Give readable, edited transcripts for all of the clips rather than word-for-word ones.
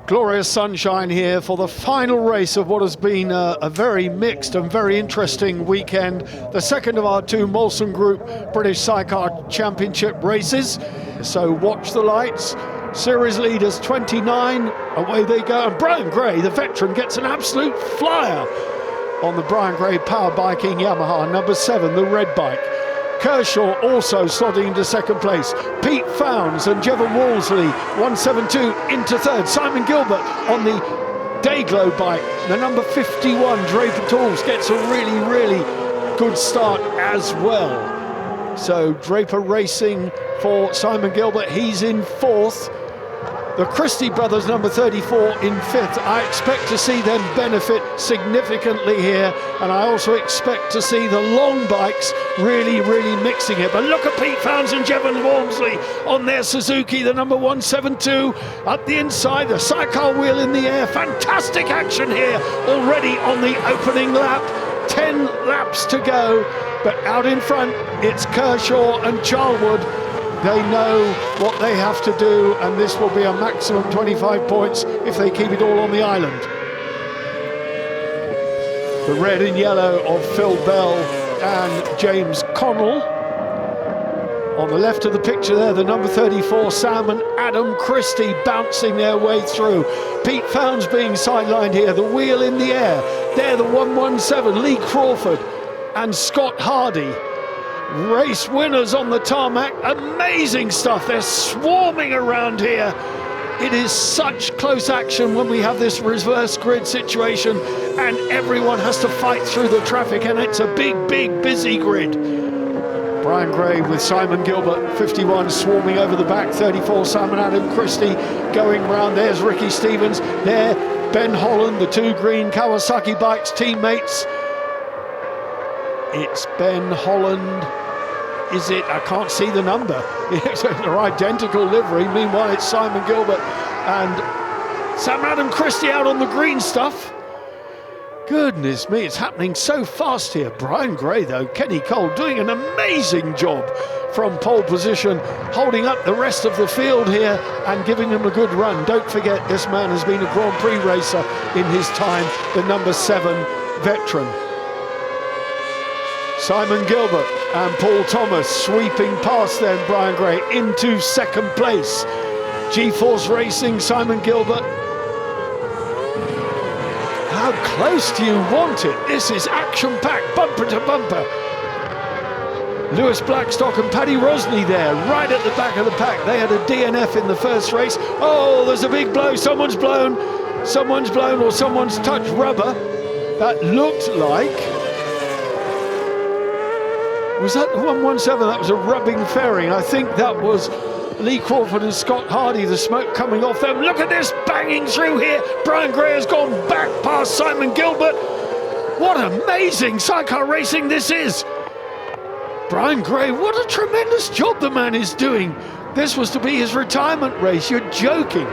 Glorious sunshine here for the final race of what has been a very mixed and very interesting weekend. The second of our two Molson Group British Sidecar Championship races. So watch the lights. Series leaders 29, away they go. And Brian Gray, the veteran, gets an absolute flyer on the Brian Gray Power Biking Yamaha, number 7, the red bike. Kershaw also slotting into second place. Pete Founds and Jevon Walmsley 172 into third. Simon Gilbert on the Dayglow bike. The number 51 Draper Tools gets a really good start as well. So Draper Racing for Simon Gilbert, he's in fourth. The Christie brothers, number 34, in fifth. I expect to see them benefit significantly here, and I also expect to see the long bikes really mixing it. But look at Pete Founds and Jevon Walmsley on their Suzuki, the number 172, up the inside, the sidecar wheel in the air. Fantastic action here already on the opening lap. 10 laps to go, but out in front, it's Kershaw and Charlwood. They know what they have to do, and this will be a maximum 25 points if they keep it all on the island. The red and yellow of Phil Bell and James Connell. On the left of the picture there, the number 34, Sam and Adam Christie bouncing their way through. Pete Founds being sidelined here, the wheel in the air. There, the 117, Lee Crawford and Scott Hardy. Race winners on the tarmac, amazing stuff. They're swarming around here. It is such close action when we have this reverse grid situation and everyone has to fight through the traffic, and it's a big busy grid. Brian Gray with Simon Gilbert, 51, swarming over the back. 34, Simon Adam Christie going round. There's Ricky Stevens. There, Ben Holland, the two green Kawasaki bikes teammates. It's Ben Holland. Is it? I can't see the number. They're identical livery. Meanwhile, it's Simon Gilbert and Sam Adam Christie out on the green stuff. Goodness me, it's happening so fast here. Brian Gray, though, Kenny Cole doing an amazing job from pole position, holding up the rest of the field here and giving them a good run. Don't forget, this man has been a Grand Prix racer in his time, the number 7 veteran. Simon Gilbert and Paul Thomas sweeping past them, Brian Gray into second place. G-Force Racing, Simon Gilbert. How close do you want it? This is action-packed, bumper to bumper. Lewis Blackstock and Paddy Rosney there, right at the back of the pack. They had a DNF in the first race. Oh, there's a big blow. Someone's blown, or someone's touched rubber. That looked like... Was that the 117? That was a rubbing fairing. I think that was Lee Crawford and Scott Hardy, the smoke coming off them. Look at this banging through here. Brian Gray has gone back past Simon Gilbert. What amazing sidecar racing this is. Brian Gray, what a tremendous job the man is doing. This was to be his retirement race. You're joking.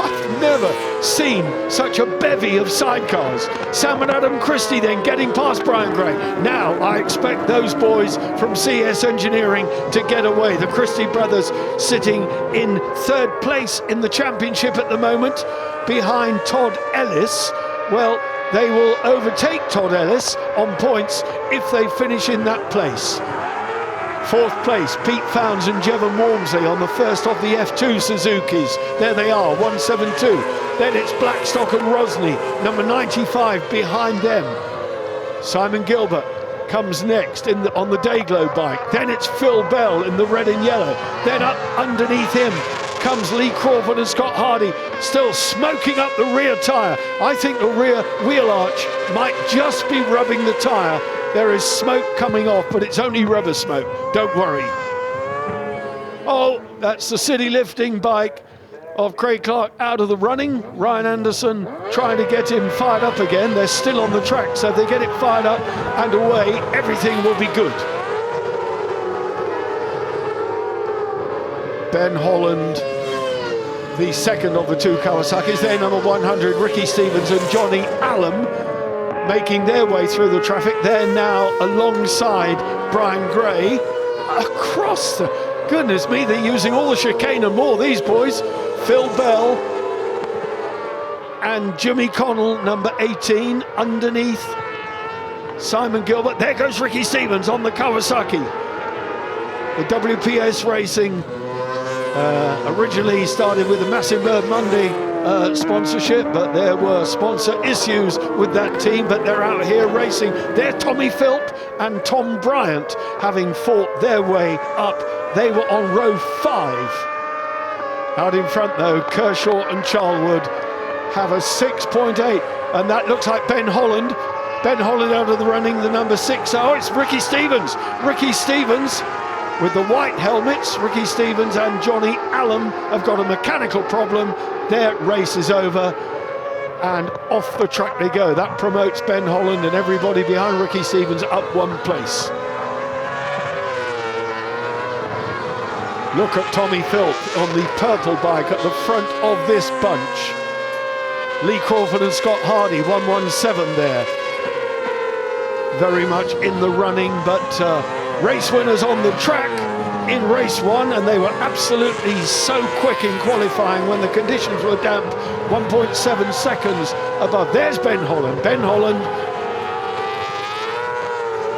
I've never seen such a bevy of sidecars. Sam and Adam Christie then getting past Brian Gray. Now I expect those boys from CS Engineering to get away. The Christie brothers sitting in third place in the championship at the moment, behind Todd Ellis. Well, they will overtake Todd Ellis on points if they finish in that place. Fourth place, Pete Founds and Jevon Walmsley on the first of the F2 Suzukis. There they are, 172. Then it's Blackstock and Rosney, number 95 behind them. Simon Gilbert comes next on the Dayglow bike. Then it's Phil Bell in the red and yellow. Then up underneath him comes Lee Crawford and Scott Hardy, still smoking up the rear tyre. I think the rear wheel arch might just be rubbing the tyre. There is smoke coming off, but it's only rubber smoke, don't worry. Oh, that's the city lifting bike of Craig Clark out of the running. Ryan Anderson trying to get him fired up again. They're still on the track, so if they get it fired up and away, everything will be good. Ben Holland, the second of the two Kawasaki's, they're number 100, Ricky Stevens and Johnny Allen, making their way through the traffic. They're now alongside Brian Gray across the... Goodness me, they're using all the chicane and more, these boys. Phil Bell and Jimmy Connell, number 18, underneath Simon Gilbert. There goes Ricky Stevens on the Kawasaki. The WPS Racing originally started with the Massive Bird Monday sponsorship, but there were sponsor issues with that team, but they're out here racing. They're Tommy Philp and Tom Bryant, having fought their way up. They were on row 5. Out in front though, Kershaw and Charlwood have a 6.8, and that looks like Ben Holland. Ben Holland out of the running, the number 6. Oh, it's Ricky Stevens. Ricky Stevens with the white helmets. Ricky Stevens and Johnny Allen have got a mechanical problem. Their race is over, and off the track they go. That promotes Ben Holland and everybody behind Ricky Stevens up 1 place. Look at Tommy Philp on the purple bike at the front of this bunch. Lee Crawford and Scott Hardy, 117 there. Very much in the running, but race winners on the track in race 1, and they were absolutely so quick in qualifying when the conditions were damp. 1.7 seconds above. There's Ben Holland. Ben Holland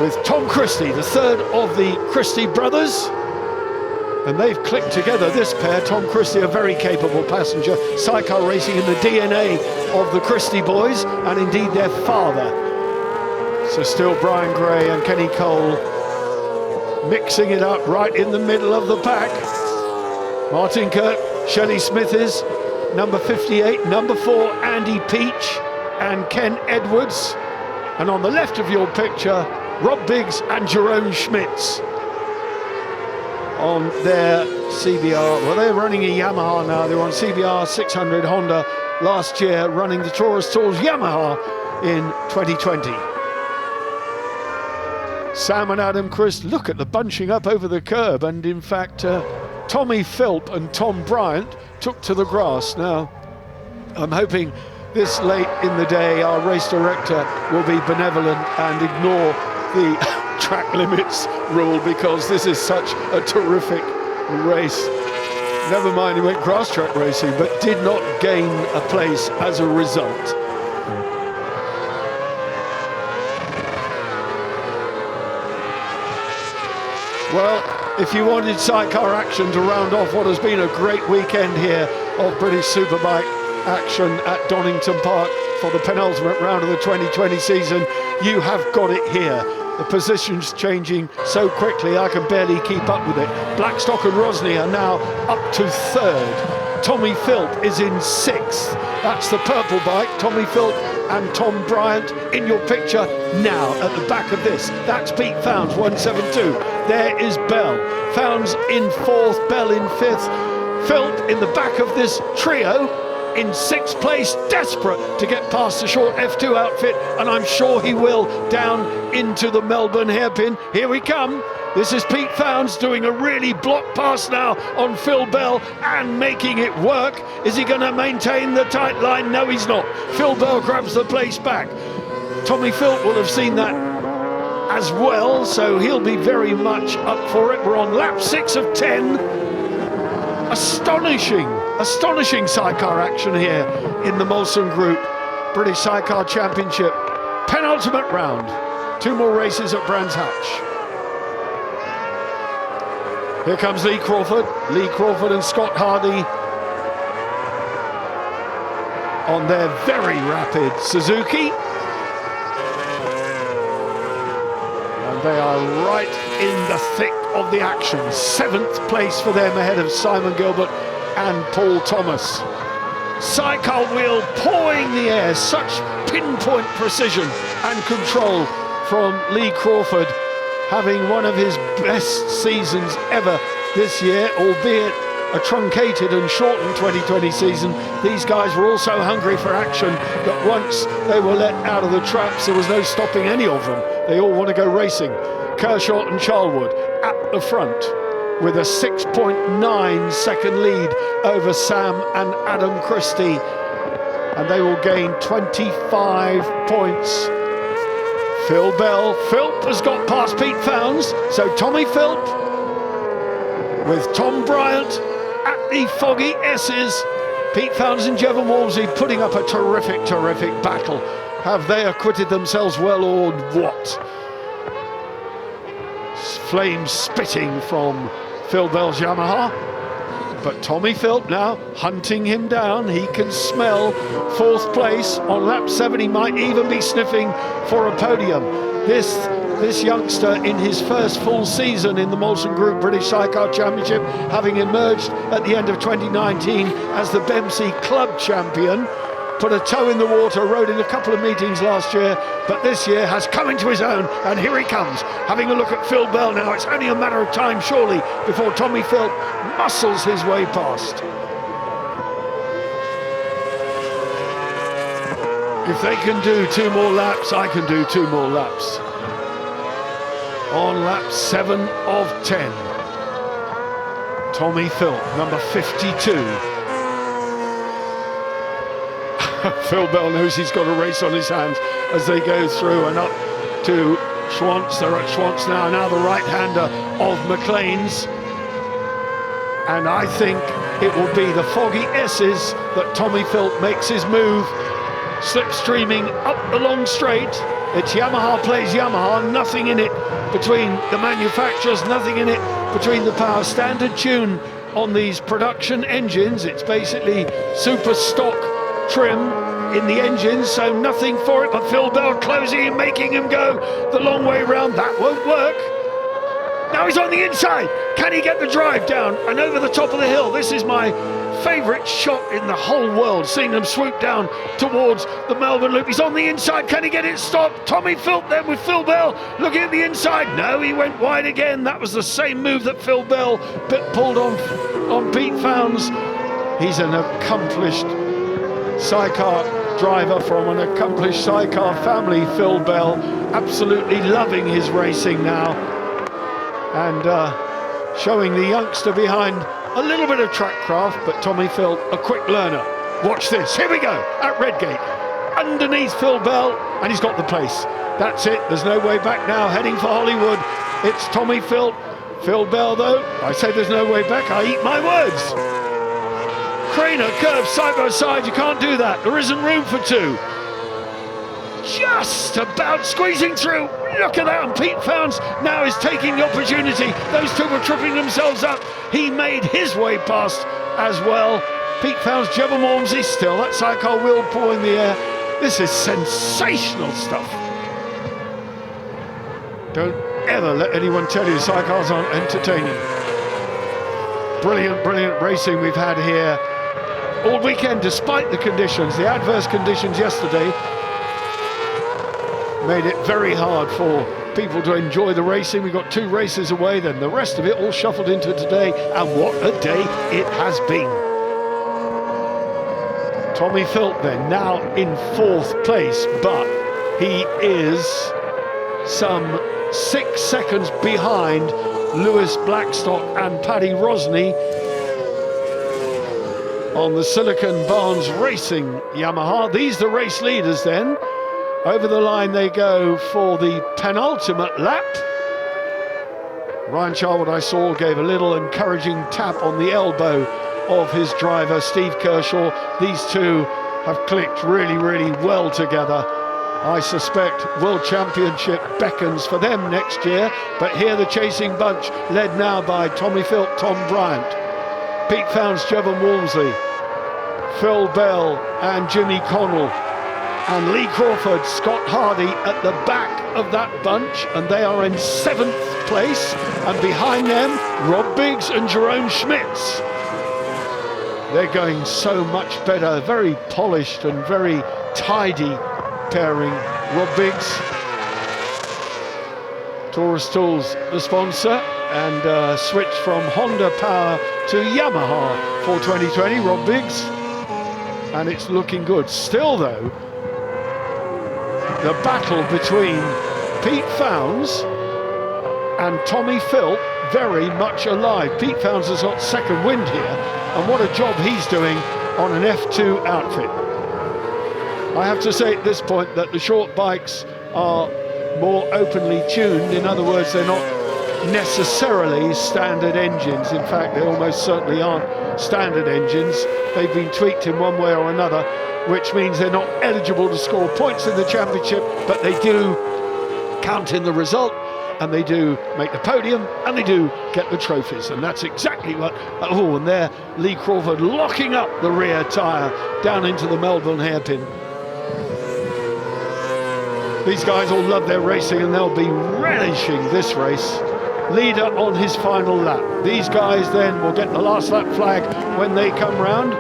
with Tom Christie, the third of the Christie brothers. And they've clicked together, this pair. Tom Christie, a very capable passenger. Sidecar racing in the DNA of the Christie boys, and indeed their father. So still Brian Gray and Kenny Cole mixing it up right in the middle of the pack. Martin Kirk, Shelley Smith is number 58, number 4, Andy Peach and Ken Edwards. And on the left of your picture, Rob Biggs and Jerome Schmitz on their CBR. Well, they're running a Yamaha now. They were on CBR 600 Honda last year, running the Taurus Tools Yamaha in 2020. Sam and Adam Christ, look at the bunching up over the curb, and in fact Tommy Philp and Tom Bryant took to the grass. Now I'm hoping this late in the day our race director will be benevolent and ignore the track limits rule, because this is such a terrific race. Never mind he went grass track racing, but did not gain a place as a result. Well, if you wanted sidecar action to round off what has been a great weekend here of British Superbike action at Donington Park for the penultimate round of the 2020 season, you have got it here. The position's changing so quickly I can barely keep up with it. Blackstock and Rosny are now up to 3rd. Tommy Philp is in 6th. That's the purple bike. Tommy Philp and Tom Bryant in your picture now at the back of this. That's Pete Founds, 172. There is Bell. Founds in 4th, Bell in 5th. Philp in the back of this trio in 6th place, desperate to get past the short F2 outfit, and I'm sure he will, down into the Melbourne hairpin. Here we come. This is Pete Founds doing a really block pass now on Phil Bell and making it work. Is he going to maintain the tight line? No, he's not. Phil Bell grabs the place back. Tommy Philp will have seen that as well, so he'll be very much up for it. We're on lap 6 of 10. Astonishing sidecar action here in the Molson Group British Sidecar Championship penultimate round. 2 more races at Brands Hatch. Here comes Lee Crawford and Scott Hardy on their very rapid Suzuki. And they are right in the thick of the action. 7th place for them ahead of Simon Gilbert and Paul Thomas. Sidecar wheel pawing the air, such pinpoint precision and control from Lee Crawford, having one of his best seasons ever this year, albeit a truncated and shortened 2020 season. These guys were also hungry for action, but once they were let out of the traps, there was no stopping any of them. They all want to go racing. Kershaw and Charlwood at the front with a 6.9 second lead over Sam and Adam Christie, and they will gain 25 points. Philp has got past Pete Founds, so Tommy Philp with Tom Bryant at the Foggy S's. Pete Founds and Jevon Walmsley putting up a terrific, terrific battle. Have they acquitted themselves well or what? Flames spitting from Phil Bell's Yamaha. But Tommy Philp now hunting him down. He can smell fourth place. On lap 7, he might even be sniffing for a podium. This youngster in his first full season in the Molson Group British Sidecar Championship, having emerged at the end of 2019 as the BEMC Club Champion, put a toe in the water, rode in a couple of meetings last year, but this year has come into his own, and here he comes, having a look at Phil Bell now. It's only a matter of time, surely, before Tommy Philp muscles his way past. If they can do 2 more laps, I can do 2 more laps. On lap 7 of 10, Tommy Philp, number 52. Phil Bell knows he's got a race on his hands as they go through and up to Schwantz. They're at Schwantz now the right-hander of McLean's. And I think it will be the Foggy S's that Tommy Philp makes his move, slipstreaming up the long straight. It's Yamaha plays Yamaha, nothing in it between the manufacturers, nothing in it between the power. Standard tune on these production engines. It's basically super stock trim in the engines, so nothing for it. But Phil Bell closing and making him go the long way round. That won't work. Now he's on the inside. Can he get the drive down and over the top of the hill? This is my favourite shot in the whole world, seeing them swoop down towards the Melbourne Loop. He's on the inside. Can he get it stopped? Tommy Philp then with Phil Bell looking at the inside. No, he went wide again. That was the same move that Phil Bell pulled on Pete Founds. He's an accomplished Sidecar driver from an accomplished Sidecar family, Phil Bell, absolutely loving his racing now, and showing the youngster behind a little bit of track craft, but Tommy Philp, a quick learner. Watch this, here we go, at Redgate, underneath Phil Bell, and he's got the pace. That's it, there's no way back now, heading for Hollywood. It's Tommy Philp. Phil Bell though, I say there's no way back, I eat my words. Craner, curve, side by side, you can't do that. There isn't room for 2. Just about squeezing through. Look at that, and Pete Founds now is taking the opportunity. Those two were tripping themselves up. He made his way past as well. Pete Founds, Jevon Walmsley, still that Sidecar wheel pawing the air. This is sensational stuff. Don't ever let anyone tell you Sidecars aren't entertaining. Brilliant, brilliant racing we've had here all weekend, despite the conditions. The adverse conditions yesterday made it very hard for people to enjoy the racing. We got 2 races away, then the rest of it all shuffled into today, and what a day it has been. Tommy Philp then now in 4th place, but he is some 6 seconds behind Lewis Blackstock and Paddy Rosney on the Silicon Barnes Racing Yamaha. These the race leaders then. Over the line they go for the penultimate lap. Ryan Charwood, I saw, gave a little encouraging tap on the elbow of his driver, Steve Kershaw. These two have clicked really, really well together. I suspect World Championship beckons for them next year, but here the chasing bunch, led now by Tommy Philp, Tom Bryant, Pete Founds, Jevon Walmsley, Phil Bell and Jimmy Connell, and Lee Crawford, Scott Hardy at the back of that bunch, and they are in 7th place, and behind them Rob Biggs and Jerome Schmitz. They're going so much better, very polished and very tidy pairing. Rob Biggs, Taurus Tools the sponsor, and switched from Honda Power to Yamaha for 2020, Rob Biggs, and it's looking good. Still though, the battle between Pete Founds and Tommy Philp very much alive. Pete Founds has got second wind here, and what a job he's doing on an F2 outfit. I have to say at this point that the short bikes are more openly tuned. In other words, they're not necessarily standard engines. In fact, they almost certainly aren't standard engines. They've been tweaked in one way or another, which means they're not eligible to score points in the championship, but they do count in the result, and they do make the podium, and they do get the trophies. And that's exactly what... Oh, and there, Lee Crawford locking up the rear tyre down into the Melbourne hairpin. These guys all love their racing, and they'll be relishing this race. Leader on his final lap. These guys then will get the last lap flag when they come round.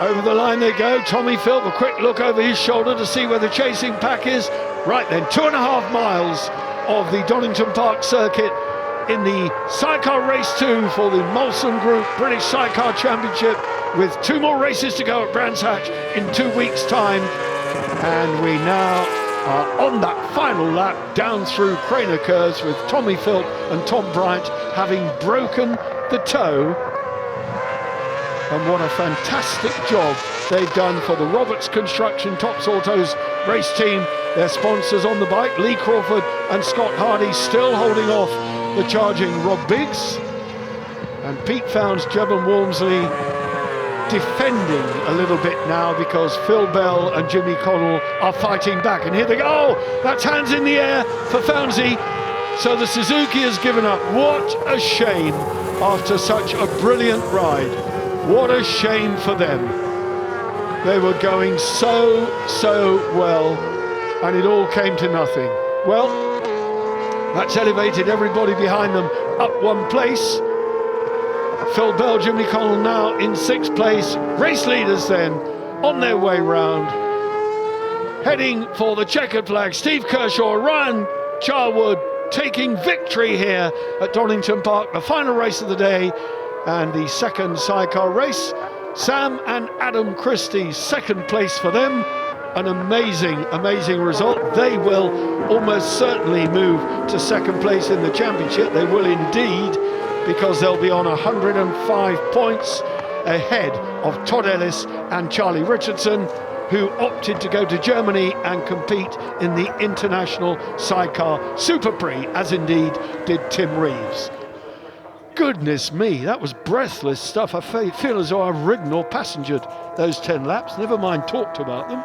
Over the line they go. Tommy Philp, a quick look over his shoulder to see where the chasing pack is. Right then, 2.5 miles of the Donington Park circuit in the Sidecar Race 2 for the Molson Group British Sidecar Championship, with 2 more races to go at Brands Hatch in 2 weeks' time. And we now are on that final lap down through Craner Curves, with Tommy Philp and Tom Bryant having broken the toe. And what a fantastic job they've done for the Roberts Construction Tops Autos race team. Their sponsors on the bike, Lee Crawford and Scott Hardy, still holding off the charging Rob Biggs. And Pete Founds, Jevon Walmsley defending a little bit now, because Phil Bell and Jimmy Connell are fighting back. And here they go. Oh, that's hands in the air for Founsey. So the Suzuki has given up. What a shame after such a brilliant ride. What a shame for them. They were going so well, and it all came to nothing. Well, that's elevated everybody behind them up 1 place. Phil Bell, Jimmy Connell now in 6th place. Race leaders then on their way round, heading for the checkered flag. Steve Kershaw, Ryan Charwood taking victory here at Donington Park, the final race of the day and the second sidecar race. Sam and Adam Christie, 2nd place for them. An amazing result. They will almost certainly move to 2nd place in the championship. They will indeed, because they'll be on 105 points ahead of Todd Ellis and Charlie Richardson, who opted to go to Germany and compete in the International Sidecar Super Prix, as indeed did Tim Reeves. Goodness me, that was breathless stuff. I feel as though I've ridden or passengered those 10 laps, never mind talked about them.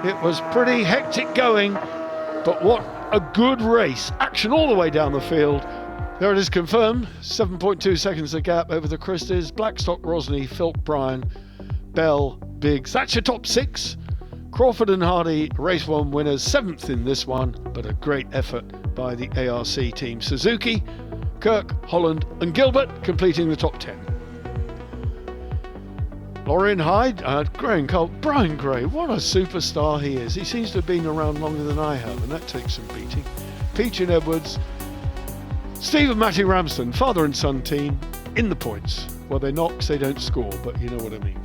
It was pretty hectic going, but what a good race. Action all the way down the field. There it is confirmed, 7.2 seconds the gap over the Christies. Blackstock, Rosney, Philp, Bryan, Bell, Biggs. That's your top 6. Crawford and Hardy, race 1 winners, 7th in this one, but a great effort by the ARC team. Suzuki, Kirk, Holland and Gilbert completing the top 10. Lorien Hyde, Graham Cole, Brian Gray, what a superstar he is. He seems to have been around longer than I have, and that takes some beating. Peach and Edwards, Steve and Matty Ramsden, father and son team, in the points. Well, they're not because they don't score, but you know what I mean.